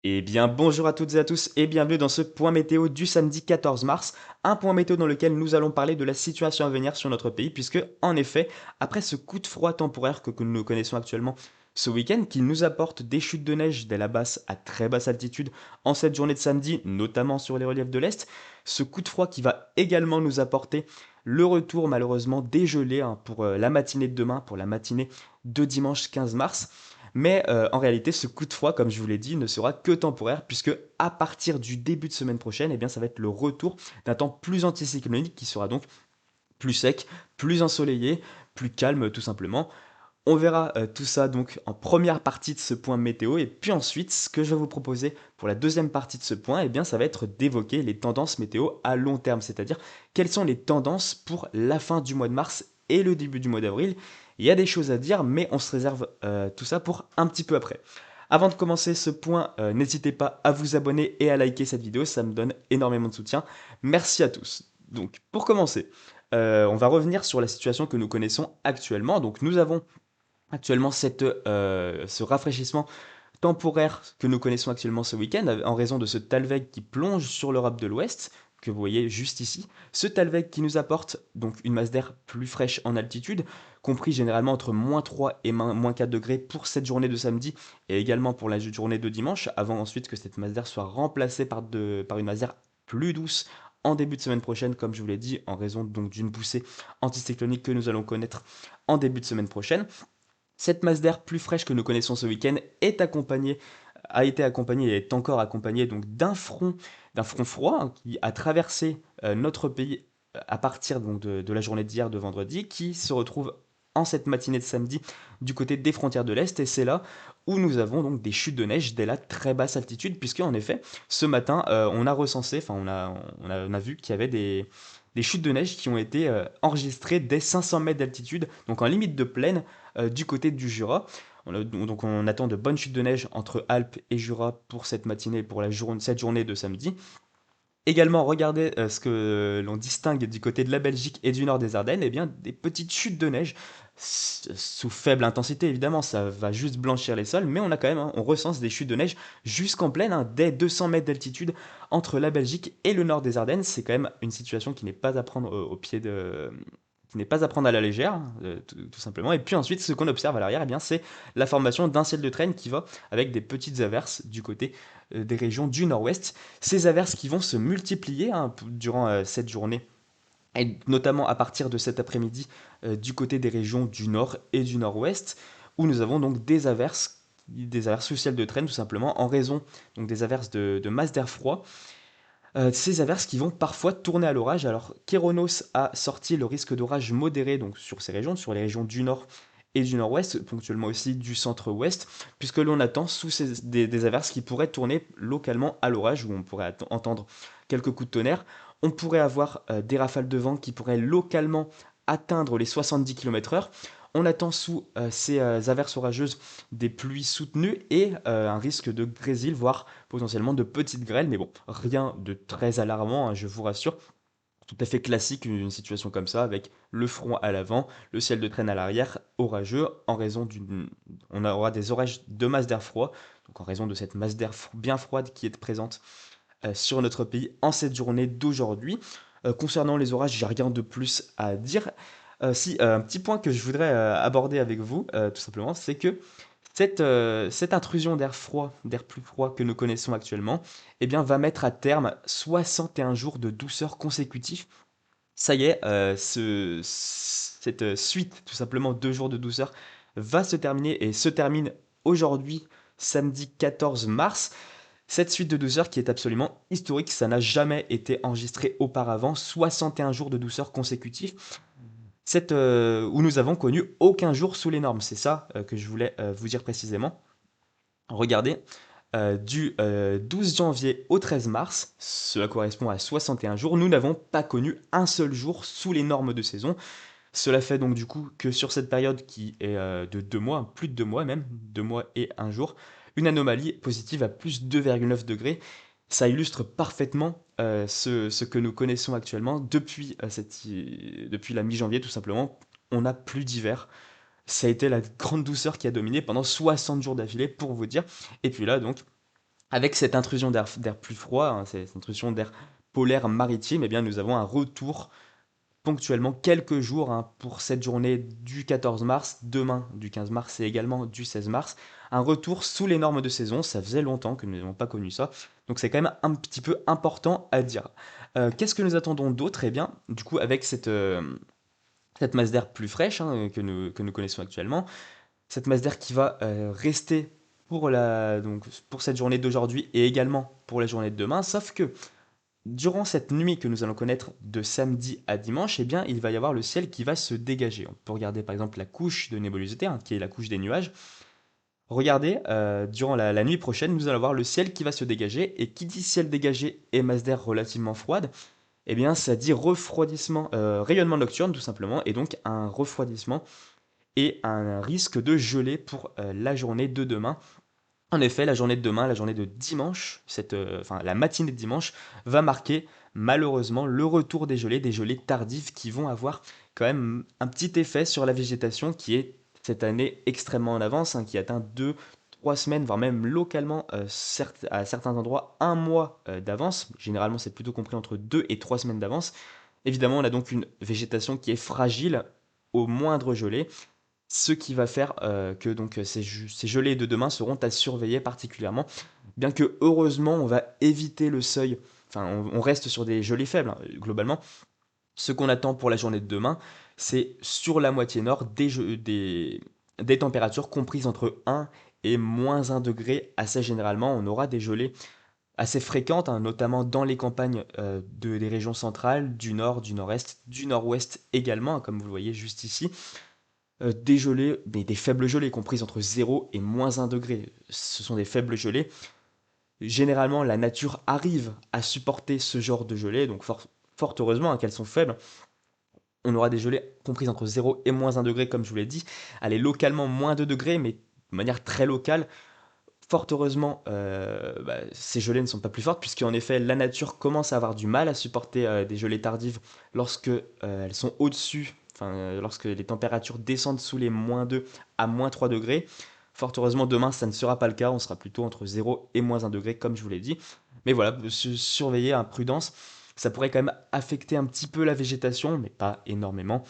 Eh bien, bonjour à toutes et à tous et bienvenue dans ce point météo du samedi 14 mars, un point météo dans lequel nous allons parler de la situation à venir sur notre pays, puisque, en effet, après ce coup de froid temporaire que nous connaissons actuellement ce week-end, qui nous apporte des chutes de neige dès la basse à très basse altitude en cette journée de samedi, notamment sur les reliefs de l'Est, ce coup de froid qui va également nous apporter le retour malheureusement des gelées pour la matinée de demain, pour la matinée de dimanche 15 mars. Mais en réalité, ce coup de froid, comme je vous l'ai dit, ne sera que temporaire, puisque à partir du début de semaine prochaine, eh bien, ça va être le retour d'un temps plus anticyclonique qui sera donc plus sec, plus ensoleillé, plus calme tout simplement. On verra tout ça donc en première partie de ce point météo, et puis ensuite, ce que je vais vous proposer pour la deuxième partie de ce point, eh bien, ça va être d'évoquer les tendances météo à long terme, c'est-à-dire quelles sont les tendances pour la fin du mois de mars et le début du mois d'avril. Il y a des choses à dire, mais on se réserve tout ça pour un petit peu après. Avant de commencer ce point, n'hésitez pas à vous abonner et à liker cette vidéo, ça me donne énormément de soutien. Merci à tous. Donc, pour commencer, on va revenir sur la situation que nous connaissons actuellement. Donc, nous avons actuellement ce rafraîchissement temporaire que nous connaissons actuellement ce week-end en raison de ce Talweg qui plonge sur l'Europe de l'Ouest, que vous voyez juste ici. Ce Talweg qui nous apporte donc une masse d'air plus fraîche en altitude, compris généralement entre -3 et -4 degrés pour cette journée de samedi et également pour la journée de dimanche, avant ensuite que cette masse d'air soit remplacée par une masse d'air plus douce en début de semaine prochaine, comme je vous l'ai dit, en raison donc d'une poussée anticyclonique que nous allons connaître en début de semaine prochaine. Cette masse d'air plus fraîche que nous connaissons ce week-end a été accompagnée et est encore accompagnée donc d'un front froid qui a traversé notre pays à partir donc de la journée d'hier, de vendredi, qui se retrouve en cette matinée de samedi du côté des frontières de l'Est. Et c'est là où nous avons donc des chutes de neige dès la très basse altitude, puisque en effet, ce matin, on a recensé, enfin on a vu qu'il y avait des chutes de neige qui ont été enregistrées dès 500 mètres d'altitude, donc en limite de plaine, du côté du Jura. Donc on attend de bonnes chutes de neige entre Alpes et Jura pour cette matinée, pour cette journée de samedi. Également, regardez ce que l'on distingue du côté de la Belgique et du nord des Ardennes, eh bien des petites chutes de neige sous faible intensité évidemment, ça va juste blanchir les sols, mais on a quand même, on recense des chutes de neige jusqu'en plaine, dès 200 mètres d'altitude entre la Belgique et le nord des Ardennes. C'est quand même une situation qui n'est pas à prendre au pied de, qui n'est pas à prendre à la légère, tout simplement. Et puis ensuite, ce qu'on observe à l'arrière, eh bien, c'est la formation d'un ciel de traîne qui va avec des petites averses du côté des régions du nord-ouest. Ces averses qui vont se multiplier durant cette journée, et notamment à partir de cet après-midi du côté des régions du nord et du nord-ouest, où nous avons donc des averses sous ciel de traîne, tout simplement, en raison donc des averses de masse d'air froid. Ces averses qui vont parfois tourner à l'orage. Alors, Kéronos a sorti le risque d'orage modéré donc sur ces régions, sur les régions du nord et du nord-ouest, ponctuellement aussi du centre-ouest, puisque l'on attend des averses qui pourraient tourner localement à l'orage, où on pourrait entendre quelques coups de tonnerre. On pourrait avoir des rafales de vent qui pourraient localement atteindre les 70 km/h. On attend sous ces averses orageuses des pluies soutenues et un risque de grésil, voire potentiellement de petites grêles, mais bon, rien de très alarmant, je vous rassure. Tout à fait classique une situation comme ça, avec le front à l'avant, le ciel de traîne à l'arrière, orageux, en raison d'une... On aura des orages de masse d'air froid, donc en raison de cette masse d'air bien froide qui est présente sur notre pays en cette journée d'aujourd'hui. Concernant les orages, j'ai rien de plus à dire. Si, un petit point que je voudrais aborder avec vous, tout simplement, c'est que cette intrusion d'air froid, d'air plus froid que nous connaissons actuellement, eh bien, va mettre à terme 61 jours de douceur consécutifs. Ça y est, cette suite, tout simplement 2 jours de douceur, va se terminer et se termine aujourd'hui, samedi 14 mars. Cette suite de douceur qui est absolument historique, ça n'a jamais été enregistré auparavant, 61 jours de douceur consécutifs, où nous avons connu aucun jour sous les normes. C'est ça que je voulais vous dire précisément. Regardez, du 12 janvier au 13 mars, cela correspond à 61 jours, nous n'avons pas connu un seul jour sous les normes de saison. Cela fait donc du coup que sur cette période qui est de 2 mois, plus de 2 mois même, 2 mois et un jour, une anomalie positive à plus 2,9 degrés. Ça illustre parfaitement ce que nous connaissons actuellement depuis la mi-janvier tout simplement. On n'a plus d'hiver. Ça a été la grande douceur qui a dominé pendant 60 jours d'affilée pour vous dire. Et puis là donc Avec cette intrusion d'air plus froid, hein, cette intrusion d'air polaire maritime, eh bien, nous avons un retour ponctuellement quelques jours hein, pour cette journée du 14 mars, demain du 15 mars et également du 16 mars. Un retour sous les normes de saison, ça faisait longtemps que nous n'avons pas connu ça, donc c'est quand même un petit peu important à dire. Qu'est-ce que nous attendons d'autre? Eh bien, du coup, avec cette masse d'air plus fraîche hein, que nous connaissons actuellement, cette masse d'air qui va rester donc, pour cette journée d'aujourd'hui et également pour la journée de demain, sauf que durant cette nuit que nous allons connaître de samedi à dimanche, eh bien, il va y avoir le ciel qui va se dégager. On peut regarder par exemple la couche de nébulosité, hein, qui est la couche des nuages. Regardez, durant la nuit prochaine, nous allons avoir le ciel qui va se dégager. Et qui dit ciel dégagé et masse d'air relativement froide, eh bien, ça dit refroidissement, rayonnement nocturne tout simplement, et donc un refroidissement et un risque de gelée pour la journée de demain. En effet, la journée de demain, la journée de dimanche, enfin la matinée de dimanche, va marquer malheureusement le retour des gelées tardives qui vont avoir quand même un petit effet sur la végétation qui est cette année extrêmement en avance, hein, qui atteint 2, 3 semaines, voire même localement à certains endroits un mois d'avance. Généralement, c'est plutôt compris entre 2 et 3 semaines d'avance. Évidemment, on a donc une végétation qui est fragile au moindre gelé, ce qui va faire que donc ces gelées de demain seront à surveiller particulièrement. Bien que heureusement, on va éviter le seuil, enfin on reste sur des gelées faibles hein, globalement. Ce qu'on attend pour la journée de demain, c'est sur la moitié nord des températures comprises entre 1 et -1 degré assez généralement. On aura des gelées assez fréquentes, hein, notamment dans les campagnes des régions centrales, du nord, du nord-est, du nord-ouest également, hein, comme vous le voyez juste ici. Des gelées, mais des faibles gelées comprises entre 0 et -1 degré. Ce sont des faibles gelées. Généralement, la nature arrive à supporter ce genre de gelée, donc fort heureusement hein, qu'elles sont faibles. On aura des gelées comprises entre 0 et -1 degré, comme je vous l'ai dit. Allez, localement, -2 degrés, mais de manière très locale. Fort heureusement, ces gelées ne sont pas plus fortes, puisqu'en effet, la nature commence à avoir du mal à supporter des gelées tardives lorsque elles sont au-dessus, enfin, lorsque les températures descendent sous les -2 à -3 degrés. Fort heureusement, demain, ça ne sera pas le cas, on sera plutôt entre 0 et -1 degré, comme je vous l'ai dit. Mais voilà, surveiller, hein, prudence, ça pourrait quand même affecter un petit peu la végétation, mais pas énormément.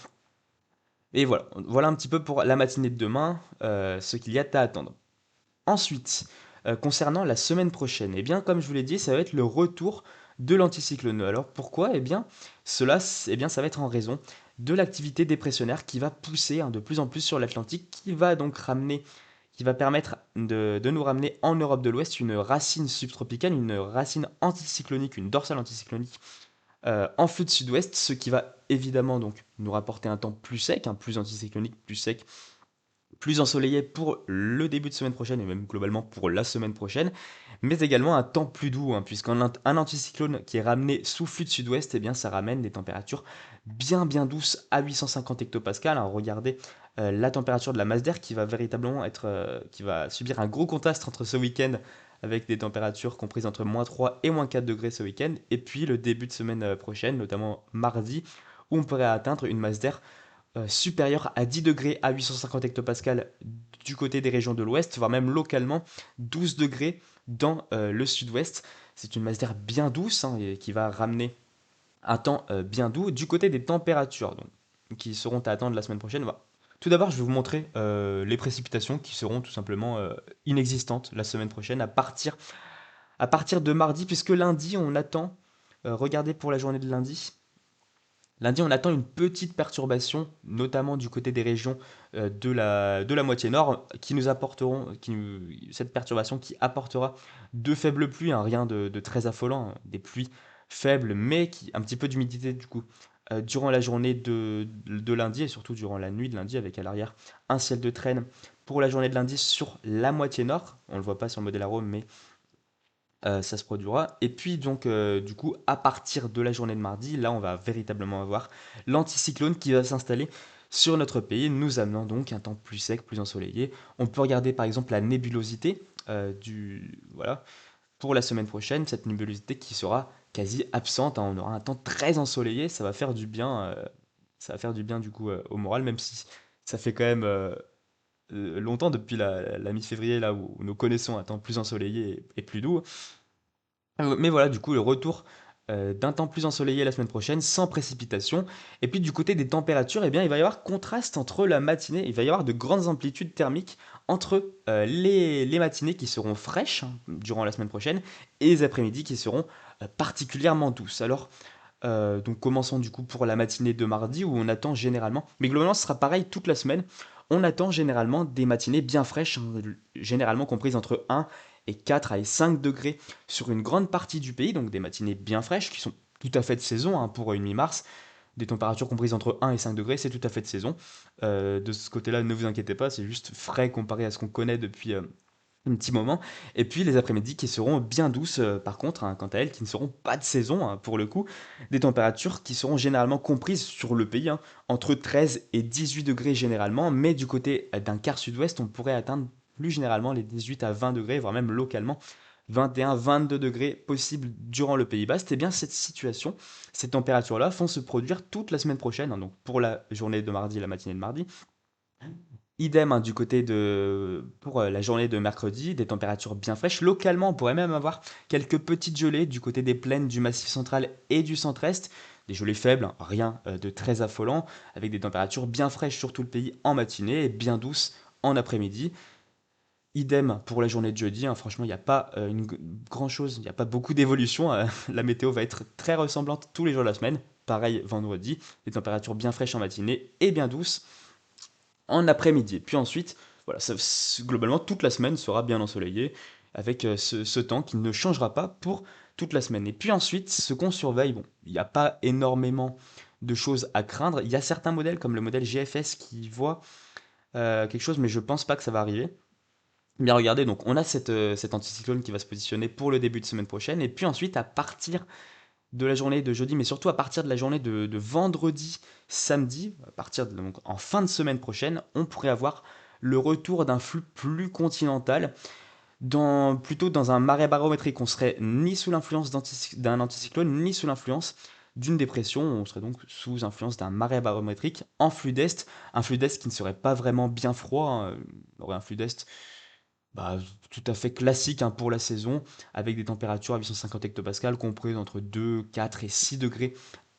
Et voilà un petit peu pour la matinée de demain, ce qu'il y a à attendre. Ensuite, concernant la semaine prochaine, eh bien, comme je vous l'ai dit, ça va être le retour de l'anticyclone. Alors pourquoi? Eh bien, ça va être en raison de l'activité dépressionnaire qui va pousser hein, de plus en plus sur l'Atlantique, qui va permettre de nous ramener en Europe de l'Ouest une racine subtropicale, une racine anticyclonique, une dorsale anticyclonique en flux de sud-ouest, ce qui va évidemment donc nous rapporter un temps plus sec, plus anticyclonique, plus sec, plus ensoleillé pour le début de semaine prochaine et même globalement pour la semaine prochaine, mais également un temps plus doux, hein, puisqu'un anticyclone qui est ramené sous flux de sud-ouest, eh bien ça ramène des températures bien douces à 850 hectopascales. Hein. Regardez la température de la masse d'air qui va véritablement qui va subir un gros contraste entre ce week-end avec des températures comprises entre -3 et -4 degrés ce week-end, et puis le début de semaine prochaine, notamment mardi, où on pourrait atteindre une masse d'air supérieur à 10 degrés à 850 hectopascales du côté des régions de l'ouest, voire même localement 12 degrés dans le sud-ouest. C'est une masse d'air bien douce hein, et qui va ramener un temps bien doux du côté des températures donc, qui seront à attendre la semaine prochaine. Voilà. Tout d'abord, je vais vous montrer les précipitations qui seront tout simplement inexistantes la semaine prochaine à partir de mardi, puisque lundi, on attend, regardez pour la journée de lundi, lundi, on attend une petite perturbation, notamment du côté des régions de la moitié nord, cette perturbation qui apportera de faibles pluies, hein, rien de très affolant, hein, des pluies faibles, mais un petit peu d'humidité du coup, durant la journée de lundi et surtout durant la nuit de lundi, avec à l'arrière un ciel de traîne pour la journée de lundi sur la moitié nord. On ne le voit pas sur le modèle arôme, mais ça se produira. Et puis donc du coup à partir de la journée de mardi, là on va véritablement avoir l'anticyclone qui va s'installer sur notre pays, nous amenant donc un temps plus sec, plus ensoleillé. On peut regarder par exemple la nébulosité voilà, pour la semaine prochaine, cette nébulosité qui sera quasi absente, hein. On aura un temps très ensoleillé, ça va faire du bien du coup au moral, même si ça fait quand même longtemps, depuis la mi-février, là où nous connaissons un temps plus ensoleillé et plus doux. Mais voilà, du coup, le retour d'un temps plus ensoleillé la semaine prochaine, sans précipitation. Et puis du côté des températures, eh bien, il va y avoir contraste entre la matinée, il va y avoir de grandes amplitudes thermiques entre les matinées qui seront fraîches durant la semaine prochaine et les après-midi qui seront particulièrement douces. Alors, donc commençons du coup pour la matinée de mardi où on attend généralement, mais globalement ce sera pareil toute la semaine, on attend généralement des matinées bien fraîches, généralement comprises entre 1 et 4 à 5 degrés sur une grande partie du pays, donc des matinées bien fraîches qui sont tout à fait de saison pour une mi-mars, des températures comprises entre 1 et 5 degrés, c'est tout à fait de saison. De ce côté-là, ne vous inquiétez pas, c'est juste frais comparé à ce qu'on connaît depuis un petit moment. Et puis les après-midi qui seront bien douces, par contre, quant à elles, qui ne seront pas de saison, pour le coup. Des températures qui seront généralement comprises sur le pays, entre 13 et 18 degrés généralement, mais du côté d'un quart sud-ouest, on pourrait atteindre plus généralement les 18 à 20 degrés, voire même localement 21-22 degrés possibles durant le Pays Basque. Et bien cette situation, ces températures-là vont se produire toute la semaine prochaine, donc pour la journée de mardi et la matinée de mardi, idem du côté de pour la journée de mercredi, des températures bien fraîches. Localement, on pourrait même avoir quelques petites gelées du côté des plaines du Massif central et du centre-est. Des gelées faibles, rien de très affolant, avec des températures bien fraîches sur tout le pays en matinée et bien douces en après-midi. Idem pour la journée de jeudi, franchement, il n'y a pas grand-chose, il n'y a pas beaucoup d'évolution. La météo va être très ressemblante tous les jours de la semaine. Pareil vendredi, des températures bien fraîches en matinée et bien douces en après-midi. Puis ensuite, voilà, globalement, toute la semaine sera bien ensoleillée avec ce temps qui ne changera pas pour toute la semaine. Et puis ensuite, ce qu'on surveille, bon, il n'y a pas énormément de choses à craindre. Il y a certains modèles, comme le modèle GFS, qui voit quelque chose, mais je pense pas que ça va arriver. Bien regardez, donc on a cet anticyclone qui va se positionner pour le début de semaine prochaine, et puis ensuite, à partir de la journée de jeudi, mais surtout à partir de la journée de vendredi, samedi, à partir de, donc en fin de semaine prochaine, on pourrait avoir le retour d'un flux plus continental, plutôt dans un marais barométrique. On serait ni sous l'influence d'un anticyclone, ni sous l'influence d'une dépression. On serait donc sous influence d'un marais barométrique en flux d'est, un flux d'est qui ne serait pas vraiment bien froid, On aurait un flux d'est tout à fait classique pour la saison, avec des températures à 850 hectopascales comprises entre 2, 4 et 6 degrés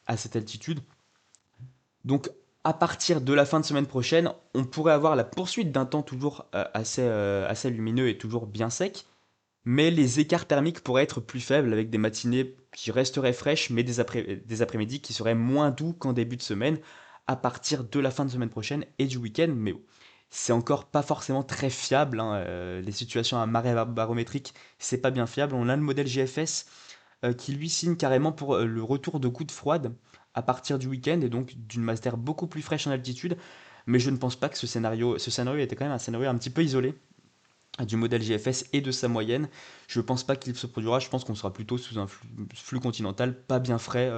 à cette altitude. Donc à partir de la fin de semaine prochaine, on pourrait avoir la poursuite d'un temps toujours assez lumineux et toujours bien sec, mais les écarts thermiques pourraient être plus faibles avec des matinées qui resteraient fraîches, mais des après-midi qui seraient moins doux qu'en début de semaine à partir de la fin de semaine prochaine et du week-end. Mais bon, c'est encore pas forcément très fiable, les situations à marée barométrique, c'est pas bien fiable. On a le modèle GFS qui lui signe carrément pour le retour de gouttes froides à partir du week-end et donc d'une masse d'air beaucoup plus fraîche en altitude. Mais je ne pense pas que ce scénario était quand même un scénario un petit peu isolé du modèle GFS et de sa moyenne. Je ne pense pas qu'il se produira, je pense qu'on sera plutôt sous un flux continental pas bien frais,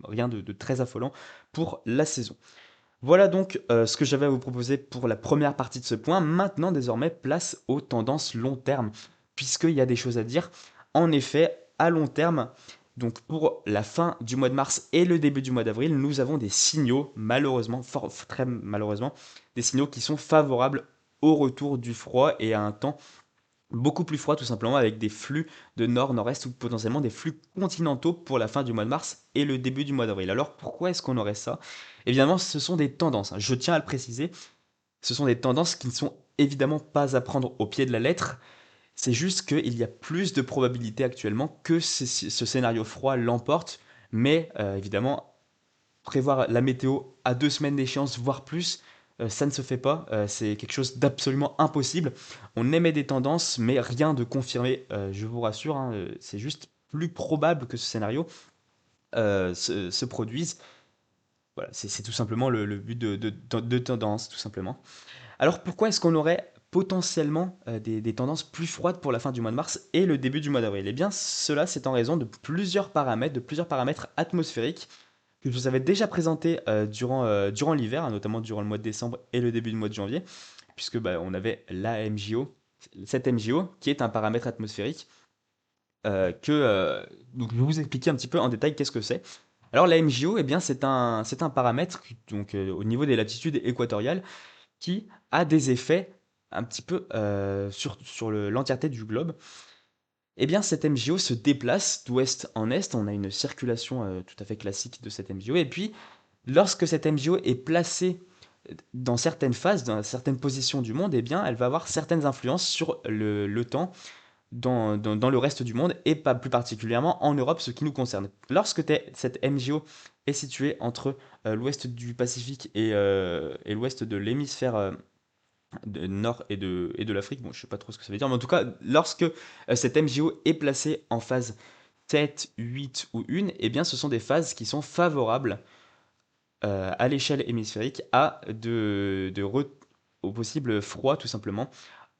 rien de très affolant pour la saison. Voilà donc ce que j'avais à vous proposer pour la première partie de ce point. Maintenant, désormais, place aux tendances long terme, puisqu'il y a des choses à dire. En effet, à long terme, donc pour la fin du mois de mars et le début du mois d'avril, nous avons des signaux, malheureusement, très malheureusement, des signaux qui sont favorables au retour du froid et à un temps beaucoup plus froid tout simplement avec des flux de nord-nord-est ou potentiellement des flux continentaux pour la fin du mois de mars et le début du mois d'avril. Alors pourquoi est-ce qu'on aurait ça? Évidemment, ce sont des tendances, je tiens à le préciser, ce sont des tendances qui ne sont évidemment pas à prendre au pied de la lettre, c'est juste qu'il y a plus de probabilités actuellement que ce scénario froid l'emporte, mais évidemment, prévoir la météo à 2 semaines d'échéance, voire plus, ça ne se fait pas. C'est quelque chose d'absolument impossible. On émet des tendances, mais rien de confirmé, je vous rassure. C'est juste plus probable que ce scénario se produise. Voilà, c'est tout simplement le but de tendance, tout simplement. Alors pourquoi est-ce qu'on aurait potentiellement des tendances plus froides pour la fin du mois de mars et le début du mois d'avril? Eh bien, cela, c'est en raison de plusieurs paramètres atmosphériques que je vous avais déjà présenté durant l'hiver, notamment durant le mois de décembre et le début du mois de janvier, puisque on avait la MJO, cette MJO, qui est un paramètre atmosphérique donc je vais vous expliquer un petit peu en détail qu'est-ce que c'est. Alors la MJO, eh bien, c'est un paramètre donc, au niveau des latitudes équatoriales qui a des effets un petit peu sur l'entièreté du globe. Eh bien, cet MJO se déplace d'ouest en est. On a une circulation tout à fait classique de cet MJO. Et puis, lorsque cette MJO est placée dans certaines phases, dans certaines positions du monde, eh bien, elle va avoir certaines influences sur le temps dans le reste du monde et pas plus particulièrement en Europe, ce qui nous concerne. Lorsque cette MJO est située entre l'ouest du Pacifique et l'ouest de l'hémisphère nord et de l'Afrique, bon, je sais pas trop ce que ça veut dire, mais en tout cas, lorsque cette MJO est placée en phase 7, 8 ou 1, eh bien, ce sont des phases qui sont favorables à l'échelle hémisphérique au possible froid, tout simplement,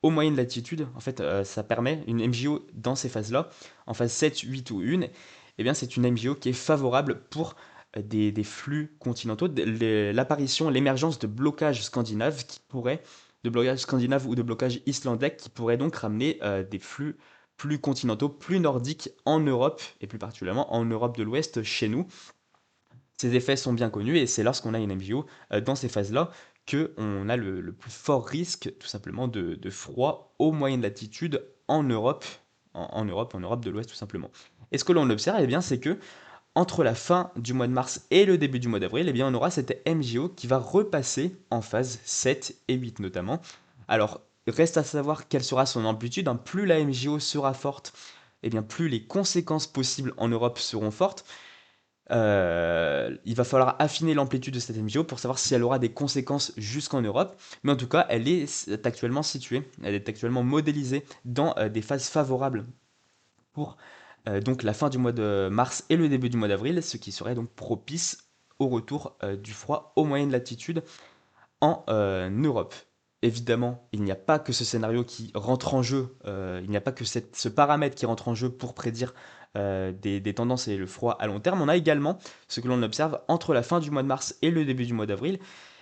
aux moyennes latitudes. En fait, ça permet une MJO dans ces phases-là, en phase 7, 8 ou 1, eh bien, c'est une MJO qui est favorable pour des flux continentaux, l'apparition, l'émergence de blocages scandinaves de blocages scandinaves ou de blocages islandais qui pourraient donc ramener des flux plus continentaux, plus nordiques en Europe, et plus particulièrement en Europe de l'Ouest, chez nous. Ces effets sont bien connus et c'est lorsqu'on a une MJO dans ces phases-là qu'on a le plus fort risque tout simplement de froid aux moyennes latitudes en Europe, en Europe de l'Ouest tout simplement. Et ce que l'on observe, eh bien, c'est que entre la fin du mois de mars et le début du mois d'avril, eh bien, on aura cette MJO qui va repasser en phase 7 et 8 notamment. Alors, reste à savoir quelle sera son amplitude, hein. Plus la MJO sera forte, eh bien, plus les conséquences possibles en Europe seront fortes. Il va falloir affiner l'amplitude de cette MJO pour savoir si elle aura des conséquences jusqu'en Europe. Mais en tout cas, elle est actuellement située, elle est actuellement modélisée dans des phases favorables pour donc la fin du mois de mars et le début du mois d'avril, ce qui serait donc propice au retour du froid aux moyennes latitudes en Europe. Évidemment, il n'y a pas que ce scénario qui rentre en jeu, il n'y a pas que ce paramètre qui rentre en jeu pour prédire des tendances et le froid à long terme. On a également ce que l'on observe entre la fin du mois de mars et le début du mois d'avril.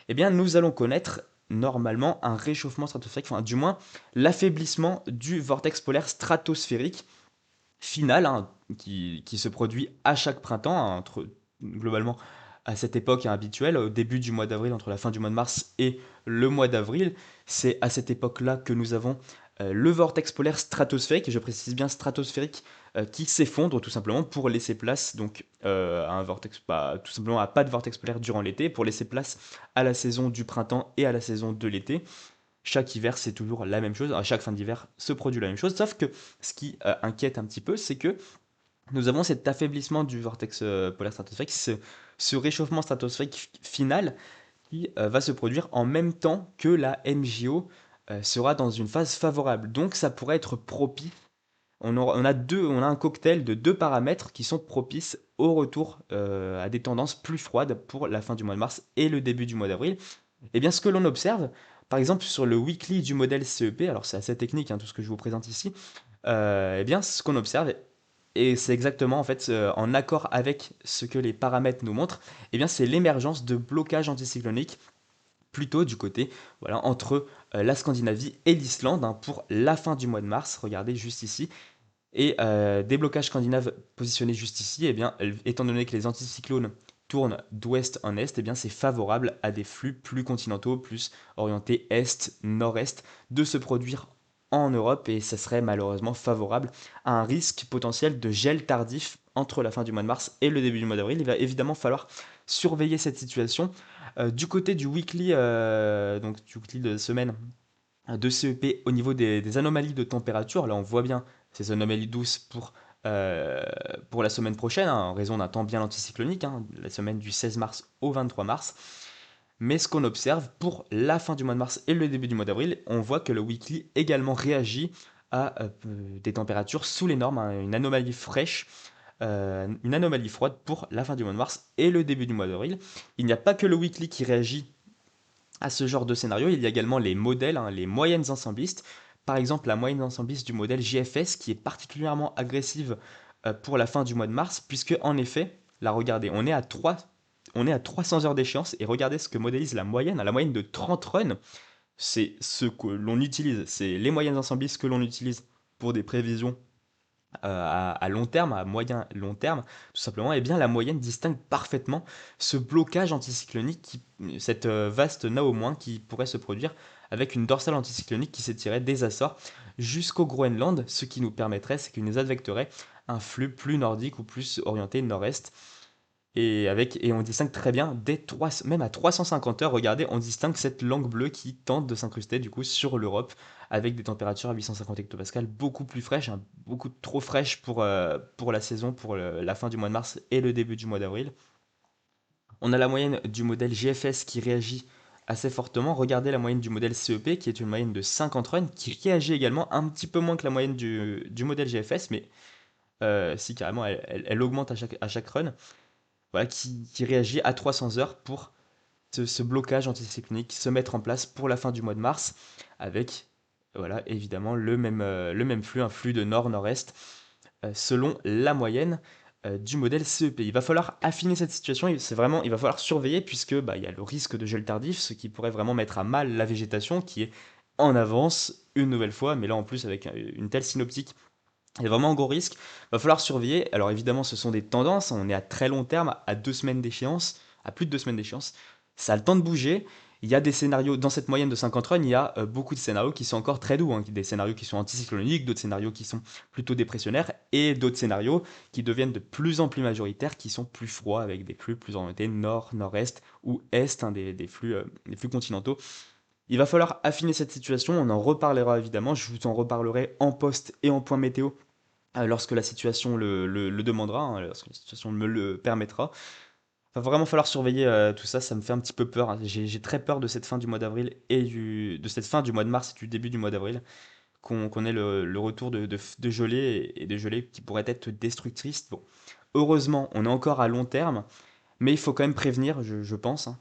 Eh bien, nous allons connaître normalement un réchauffement stratosphérique, enfin du moins l'affaiblissement du vortex polaire stratosphérique final, hein, qui se produit à chaque printemps, hein, globalement à cette époque habituelle, au début du mois d'avril, entre la fin du mois de mars et le mois d'avril. C'est à cette époque-là que nous avons le vortex polaire stratosphérique, et je précise bien stratosphérique, qui s'effondre tout simplement pour laisser place donc à un vortex, tout simplement à pas de vortex polaire durant l'été, pour laisser place à la saison du printemps et à la saison de l'été. Chaque hiver, c'est toujours la même chose. À chaque fin d'hiver, se produit la même chose. Sauf que ce qui inquiète un petit peu, c'est que nous avons cet affaiblissement du vortex polaire stratosphérique, ce réchauffement stratosphérique final qui va se produire en même temps que la MJO sera dans une phase favorable. Donc ça pourrait être propice. On a un cocktail de deux paramètres qui sont propices au retour à des tendances plus froides pour la fin du mois de mars et le début du mois d'avril. Eh bien, ce que l'on observe, par exemple, sur le weekly du modèle CEP, alors c'est assez technique, hein, tout ce que je vous présente ici, eh bien, ce qu'on observe, et c'est exactement en fait en accord avec ce que les paramètres nous montrent, eh bien, c'est l'émergence de blocages anticycloniques plutôt du côté, voilà, entre la Scandinavie et l'Islande, hein, pour la fin du mois de mars. Regardez juste ici. Et des blocages scandinaves positionnés juste ici, eh bien, étant donné que les anticyclones tournent d'ouest en est, eh bien, c'est favorable à des flux plus continentaux, plus orientés est-nord-est, de se produire en Europe, et ça serait malheureusement favorable à un risque potentiel de gel tardif entre la fin du mois de mars et le début du mois d'avril. Il va évidemment falloir surveiller cette situation. Du côté du weekly, donc du weekly de semaine, de CEP au niveau des anomalies de température. Là, on voit bien ces anomalies douces pour la semaine prochaine, hein, en raison d'un temps bien anticyclonique, hein, la semaine du 16 mars au 23 mars. Mais ce qu'on observe pour la fin du mois de mars et le début du mois d'avril, on voit que le weekly également réagit à des températures sous les normes, hein, une anomalie fraîche, une anomalie froide pour la fin du mois de mars et le début du mois d'avril. Il n'y a pas que le weekly qui réagit à ce genre de scénario. Il y a également les modèles, hein, les moyennes ensemblistes. Par exemple, la moyenne ensembliste du modèle JFS qui est particulièrement agressive pour la fin du mois de mars, puisque en effet, là regardez, on est à 300 heures d'échéance, et regardez ce que modélise la moyenne de 30 runs, c'est ce que l'on utilise, c'est les moyennes ensemblistes que l'on utilise pour des prévisions à long terme, à moyen long terme, tout simplement, eh bien la moyenne distingue parfaitement ce blocage anticyclonique, cette vaste nao au moins qui pourrait se produire avec une dorsale anticyclonique qui s'étirait des Açores jusqu'au Groenland, ce qui nous permettrait, c'est qu'il nous advecterait un flux plus nordique ou plus orienté nord-est. Et on distingue très bien, même à 350 heures, regardez, on distingue cette langue bleue qui tente de s'incruster du coup sur l'Europe avec des températures à 850 hectopascales beaucoup plus fraîches, hein, beaucoup trop fraîches pour la saison, pour la fin du mois de mars et le début du mois d'avril. On a la moyenne du modèle GFS qui réagit assez fortement. Regardez la moyenne du modèle CEP qui est une moyenne de 50 runs qui réagit également un petit peu moins que la moyenne du modèle GFS, mais si carrément elle augmente à chaque run, voilà, qui réagit à 300 heures pour ce blocage anticyclonique se mettre en place pour la fin du mois de mars, avec voilà, évidemment le même flux, un flux de nord-nord-est, selon la moyenne du modèle CEP. Il va falloir affiner cette situation, il va falloir surveiller puisque bah, il y a le risque de gel tardif, ce qui pourrait vraiment mettre à mal la végétation qui est en avance une nouvelle fois, mais là en plus avec une telle synoptique, il y a vraiment un gros risque. Il va falloir surveiller. Alors évidemment, ce sont des tendances. On est à très long terme, à 2 semaines d'échéance, à plus de 2 semaines d'échéance. Ça a le temps de bouger. Il y a des scénarios, dans cette moyenne de 50 runs, il y a beaucoup de scénarios qui sont encore très doux, hein. Des scénarios qui sont anticycloniques, d'autres scénarios qui sont plutôt dépressionnaires, et d'autres scénarios qui deviennent de plus en plus majoritaires, qui sont plus froids, avec des flux plus orientés nord, nord-est ou est, hein, des flux continentaux. Il va falloir affiner cette situation, on en reparlera évidemment, je vous en reparlerai en post et en point météo lorsque la situation le demandera, hein, lorsque la situation me le permettra. Il va vraiment falloir surveiller tout ça, ça me fait un petit peu peur, hein. J'ai très peur de cette fin du mois d'avril de cette fin du mois de mars et du début du mois d'avril, qu'on ait le retour de gelée et de gelée qui pourrait être destructrice. Bon, heureusement, on est encore à long terme, mais il faut quand même prévenir, je pense, hein.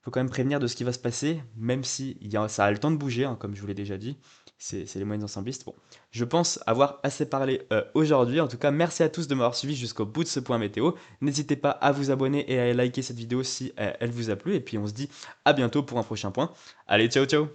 Il faut quand même prévenir de ce qui va se passer, même si ça a le temps de bouger, hein, comme je vous l'ai déjà dit. C'est les moyennes ensemblistes. Bon, je pense avoir assez parlé aujourd'hui. En tout cas, merci à tous de m'avoir suivi jusqu'au bout de ce point météo. N'hésitez pas à vous abonner et à liker cette vidéo si elle vous a plu. Et puis on se dit à bientôt pour un prochain point. Allez, ciao ciao!